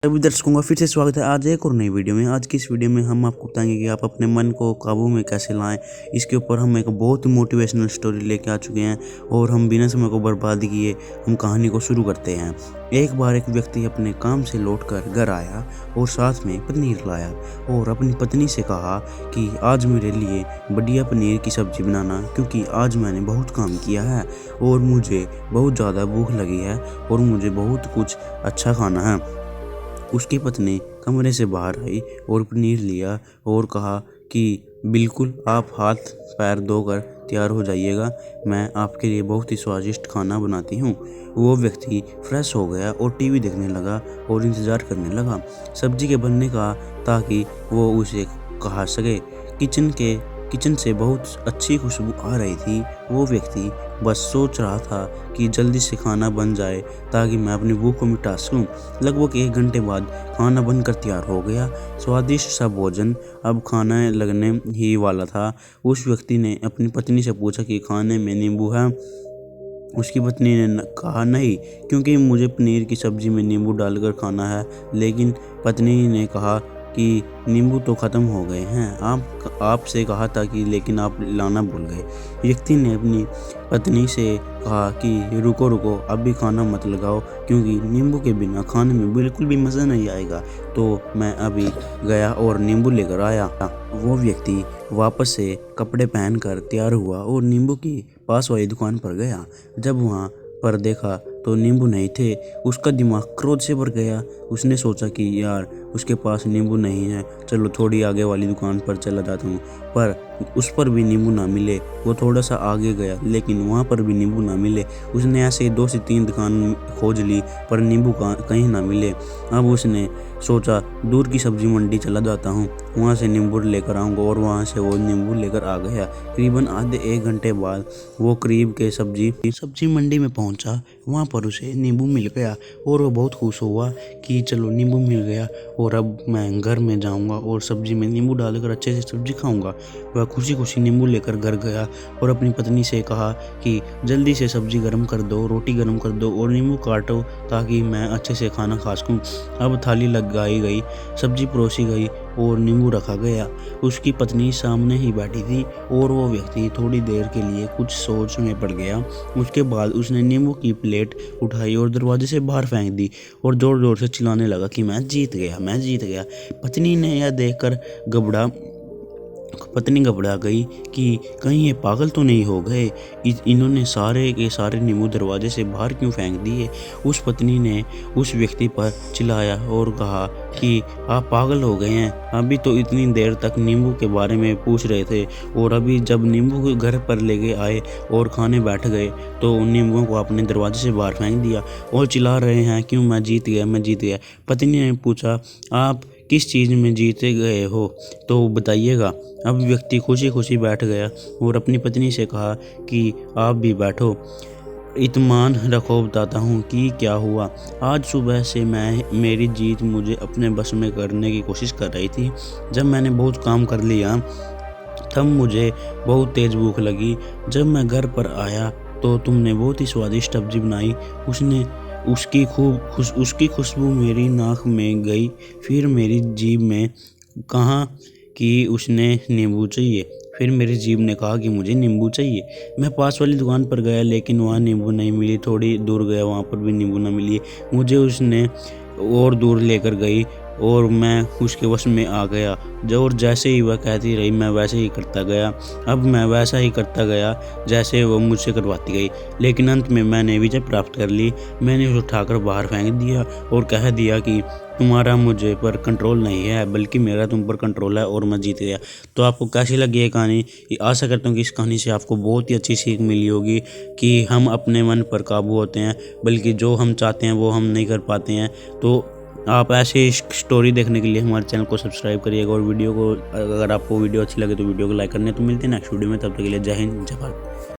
सभी दर्शकों का फिर से स्वागत है आज एक और नई वीडियो में। आज की इस वीडियो में हम आपको बताएंगे कि आप अपने मन को काबू में कैसे लाएं। इसके ऊपर हम एक बहुत ही मोटिवेशनल स्टोरी लेके आ चुके हैं और हम बिना समय को बर्बाद किए हम कहानी को शुरू करते हैं। एक बार एक व्यक्ति अपने काम से लौटकर घर आया और साथ में पनीर लाया और अपनी पत्नी से कहा कि आज मेरे लिए बढ़िया पनीर की सब्जी बनाना, क्योंकि आज मैंने बहुत काम किया है और मुझे बहुत ज़्यादा भूख लगी है और मुझे बहुत कुछ अच्छा खाना है। उसकी पत्नी कमरे से बाहर आई और पनीर लिया और कहा कि बिल्कुल आप हाथ पैर धोकर तैयार हो जाइएगा, मैं आपके लिए बहुत ही स्वादिष्ट खाना बनाती हूँ। वो व्यक्ति फ्रेश हो गया और टीवी देखने लगा और इंतज़ार करने लगा सब्जी के बनने का, ताकि वो उसे खा सके। किचन से बहुत अच्छी खुशबू आ रही थी। वो व्यक्ति बस सोच रहा था कि जल्दी से खाना बन जाए ताकि मैं अपनी भूख को मिटा सकूं। लगभग 1 घंटे बाद खाना बनकर तैयार हो गया। स्वादिष्ट सा भोजन अब खाने लगने ही वाला था। उस व्यक्ति ने अपनी पत्नी से पूछा कि खाने में नींबू है। उसकी पत्नी ने कहा नहीं, क्योंकि मुझे पनीर की सब्जी में नींबू डालकर खाना है। लेकिन पत्नी ने कहा कि नींबू तो ख़त्म हो गए हैं, आपसे कहा था कि, लेकिन आप लाना भूल गए। व्यक्ति ने अपनी पत्नी से कहा कि रुको अभी खाना मत लगाओ, क्योंकि नींबू के बिना खाने में बिल्कुल भी मज़ा नहीं आएगा। तो मैं अभी गया और नींबू लेकर आया। वो व्यक्ति वापस से कपड़े पहनकर तैयार हुआ और नींबू की पास वाली दुकान पर गया। जब वहाँ पर देखा तो नींबू नहीं थे। उसका दिमाग क्रोध से भर गया। उसने सोचा कि यार, उसके पास नींबू नहीं है, चलो थोड़ी आगे वाली दुकान पर चला जाता हूँ। पर उस पर भी नींबू ना मिले। वो थोड़ा सा आगे गया, लेकिन वहाँ पर भी नींबू ना मिले। उसने ऐसे 2 से 3 दुकान खोज ली, पर नींबू कहीं ना मिले। अब उसने सोचा दूर की सब्जी मंडी चला जाता हूँ, वहाँ से नींबू लेकर आऊँगा, और वहाँ से वो नींबू लेकर आ गया। करीबन आधे 1 घंटे बाद वो करीब के सब्जी मंडी में पहुँचा। वहाँ पर उसे नींबू मिल गया और वो बहुत खुश हुआ कि चलो नींबू मिल गया और अब मैं घर में जाऊँगा और सब्जी में नींबू डालकर अच्छे से सब्जी खाऊँगा। वह खुशी खुशी नींबू लेकर घर गया और अपनी पत्नी से कहा कि जल्दी से सब्जी गर्म कर दो, रोटी गर्म कर दो और नींबू काटो, ताकि मैं अच्छे से खाना खा सकूँ। अब थाली लगाई गई, सब्जी परोसी गई और नींबू रखा गया। उसकी पत्नी सामने ही बैठी थी और वो व्यक्ति थोड़ी देर के लिए कुछ सोच में पड़ गया। उसके बाद उसने नींबू की प्लेट उठाई और दरवाजे से बाहर फेंक दी और जोर जोर से चिल्लाने लगा कि मैं जीत गया। पत्नी ने यह देखकर पत्नी घबरा गई कि कहीं ये पागल तो नहीं हो गए, इन्होंने सारे के सारे नींबू दरवाजे से बाहर क्यों फेंक दिए। उस पत्नी ने उस व्यक्ति पर चिल्लाया और कहा कि आप पागल हो गए हैं, अभी तो इतनी देर तक नींबू के बारे में पूछ रहे थे और अभी जब नींबू को घर पर लेके आए और खाने बैठ गए तो उन नींबुओं को आपने दरवाजे से बाहर फेंक दिया और चिल्ला रहे हैं क्यों मैं जीत गया। पत्नी ने पूछा आप किस चीज़ में जीते गए हो तो बताइएगा। अब व्यक्ति खुशी खुशी बैठ गया और अपनी पत्नी से कहा कि आप भी बैठो, इत्मीनान रखो, बताता हूँ कि क्या हुआ। आज सुबह से मेरी जीत मुझे अपने बस में करने की कोशिश कर रही थी। जब मैंने बहुत काम कर लिया तब मुझे बहुत तेज़ भूख लगी। जब मैं घर पर आया तो तुमने बहुत ही स्वादिष्ट सब्जी बनाई। उसकी खुशबू मेरी नाक में गई, फिर मेरी जीभ में कहा कि उसने नींबू चाहिए। फिर मेरी जीभ ने कहा कि मुझे नींबू चाहिए। मैं पास वाली दुकान पर गया, लेकिन वहाँ नींबू नहीं मिली। थोड़ी दूर गया, वहाँ पर भी नींबू ना मिली। मुझे उसने और दूर लेकर गई और मैं उसके वश में आ गया। और जैसे ही वह कहती रही मैं वैसे ही करता गया। अब मैं वैसा ही करता गया जैसे वो मुझसे करवाती गई, लेकिन अंत में मैंने विजय प्राप्त कर ली। मैंने उसे उठाकर बाहर फेंक दिया और कह दिया कि तुम्हारा मुझे पर कंट्रोल नहीं है, बल्कि मेरा तुम पर कंट्रोल है और मैं जीत गया। तो आपको कैसी लगी ये कहानी? आशा करता हूँ कि इस कहानी से आपको बहुत ही अच्छी सीख मिली होगी कि हम अपने मन पर काबू होते हैं, बल्कि जो हम चाहते हैं वो हम नहीं कर पाते हैं। तो आप ऐसे स्टोरी देखने के लिए हमारे चैनल को सब्सक्राइब करिएगा और अगर आपको वीडियो अच्छी लगे तो वीडियो को लाइक करने। तो मिलते हैं नेक्स्ट वीडियो में, तब तक के लिए जय हिंद जय भारत।